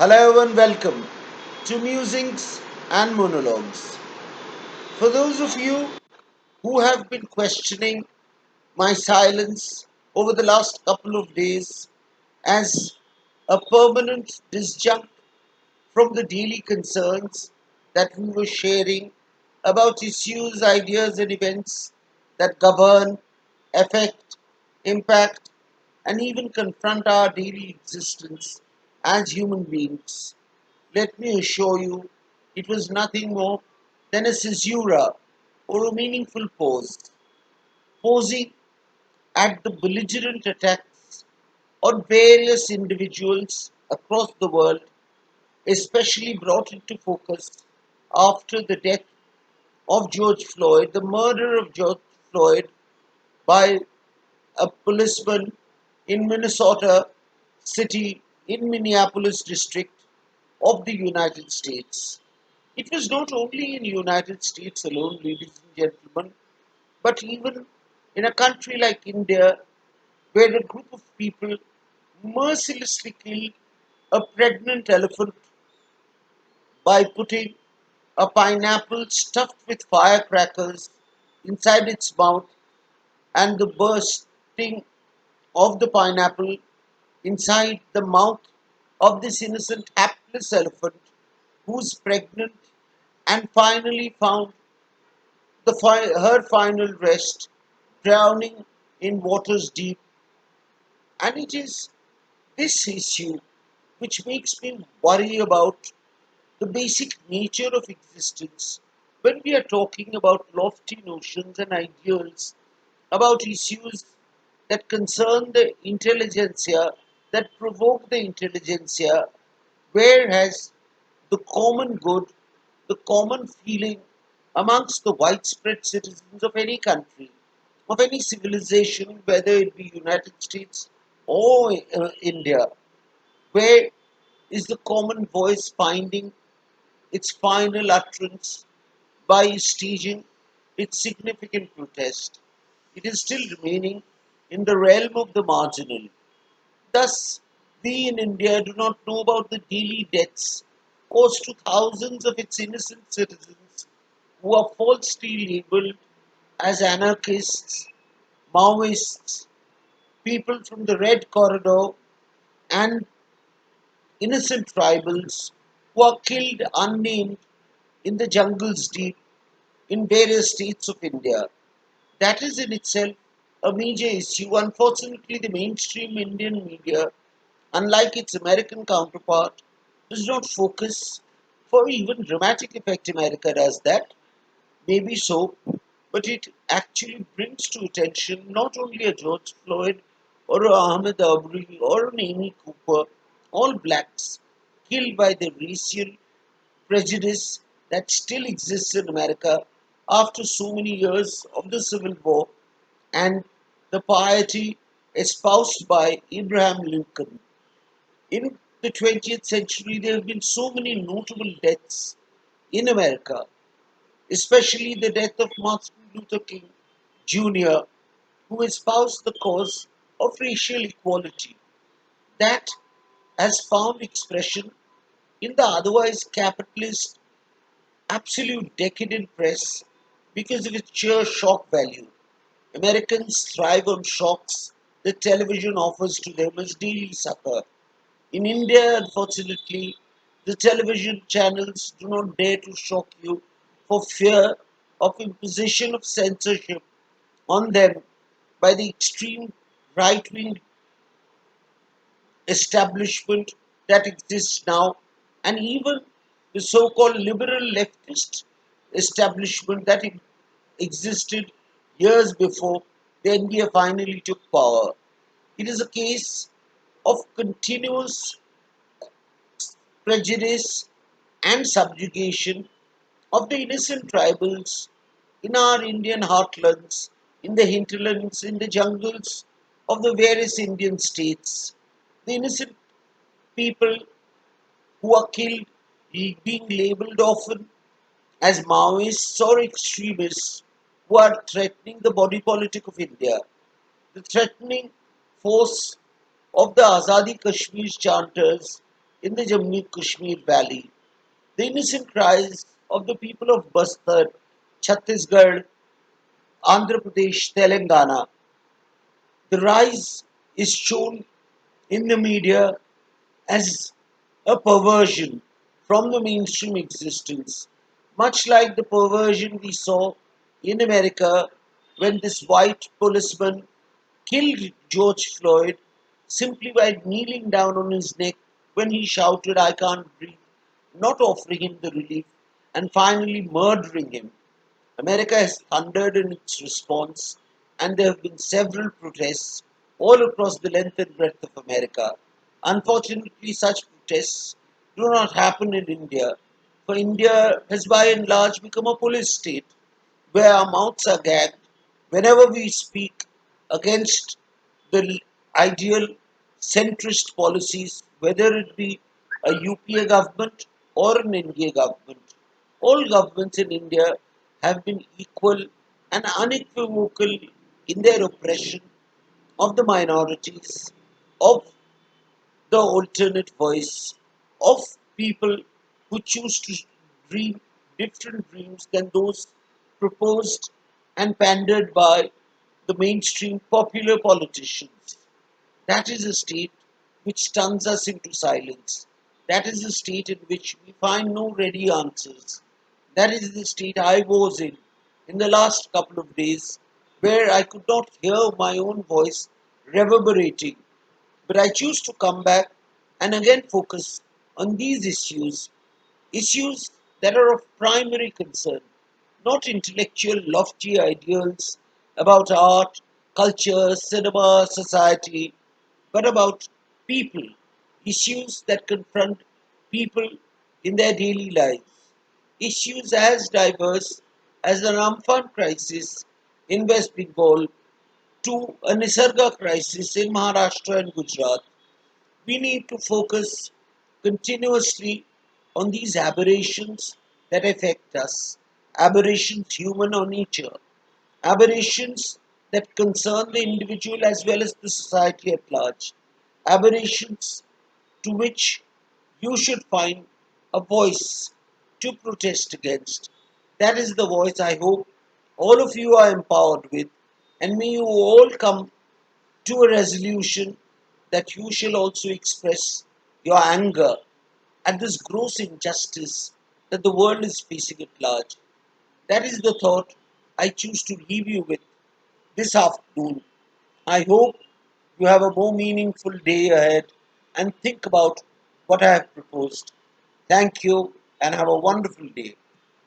Hello and welcome to Musings and Monologues. For those of you who have been questioning my silence over the last couple of days as a permanent disjunct from the daily concerns that we were sharing about issues, ideas, and events that govern, affect, impact, and even confront our daily existence as human beings. Let me assure you, it was nothing more than a caesura or a meaningful pause, posing at the belligerent attacks on various individuals across the world, especially brought into focus after the death of George Floyd, the murder of George Floyd by a policeman in Minnesota City, in Minneapolis district of the United States. It was not only in the United States alone, ladies and gentlemen, but even in a country like India, where a group of people mercilessly killed a pregnant elephant by putting a pineapple stuffed with firecrackers inside its mouth and the bursting of the pineapple inside the mouth of this innocent, hapless elephant who's pregnant and finally found her final rest drowning in waters deep. And it is this issue which makes me worry about the basic nature of existence when we are talking about lofty notions and ideals about issues that concern the intelligentsia, that provoke the intelligentsia, whereas the common good, the common feeling amongst the widespread citizens of any country, of any civilization, whether it be United States or India, where is the common voice finding its final utterance by staging its significant protest. It is still remaining in the realm of the marginal. Thus, we in India do not know about the daily deaths caused to thousands of its innocent citizens who are falsely labeled as anarchists, Maoists, people from the Red Corridor, and innocent tribals who are killed unnamed in the jungles deep in various states of India. That is in itself a major issue. Unfortunately, the mainstream Indian media, unlike its American counterpart, does not focus, for even dramatic effect America does that, maybe so, but it actually brings to attention not only a George Floyd or a Ahmed Abri or an Amy Cooper, all blacks killed by the racial prejudice that still exists in America after so many years of the Civil War and the piety espoused by Abraham Lincoln. In the 20th century, there have been so many notable deaths in America, especially the death of Martin Luther King Jr., who espoused the cause of racial equality. That has found expression in the otherwise capitalist, absolute decadent press because of its sheer shock value. Americans thrive on shocks that television offers to them as daily succor. In India, unfortunately, the television channels do not dare to shock you for fear of imposition of censorship on them by the extreme right wing establishment that exists now, and even the so called liberal leftist establishment that existed years before the India finally took power. It is a case of continuous prejudice and subjugation of the innocent tribals in our Indian heartlands, in the hinterlands, in the jungles of the various Indian states. The innocent people who are killed, being labeled often as Maoists or extremists who are threatening the body politic of India. The threatening force of the Azadi Kashmir chanters in the Jammu Kashmir Valley, the innocent cries of the people of Bastar, Chhattisgarh, Andhra Pradesh, Telangana. The rise is shown in the media as a perversion from the mainstream existence, much like the perversion we saw in America when this white policeman killed George Floyd simply by kneeling down on his neck when he shouted, "I can't breathe," not offering him the relief, and finally murdering him. America has thundered in its response, and there have been several protests all across the length and breadth of America. Unfortunately, such protests do not happen in India, for India has by and large become a police state where our mouths are gagged whenever we speak against the ideal centrist policies, whether it be a UPA government or an NDA government. All governments in India have been equal and unequivocal in their oppression of the minorities, of the alternate voice, of people who choose to dream different dreams than those proposed and pandered by the mainstream popular politicians. That is a state which stuns us into silence. That is a state in which we find no ready answers. That is the state I was in the last couple of days, where I could not hear my own voice reverberating. But I choose to come back and again focus on these issues that are of primary concern, not intellectual lofty ideals about art, culture, cinema, society, but about people, issues that confront people in their daily lives, issues as diverse as the Ramphan crisis in West Bengal to a Nisarga crisis in Maharashtra and Gujarat. We need to focus continuously on these aberrations that affect us, aberrations human or nature, aberrations that concern the individual as well as the society at large, aberrations to which you should find a voice to protest against. That is the voice I hope all of you are empowered with, and may you all come to a resolution that you shall also express your anger at this gross injustice that the world is facing at large. That is the thought I choose to leave you with this afternoon. I hope you have a more meaningful day ahead and think about what I have proposed. Thank you and have a wonderful day.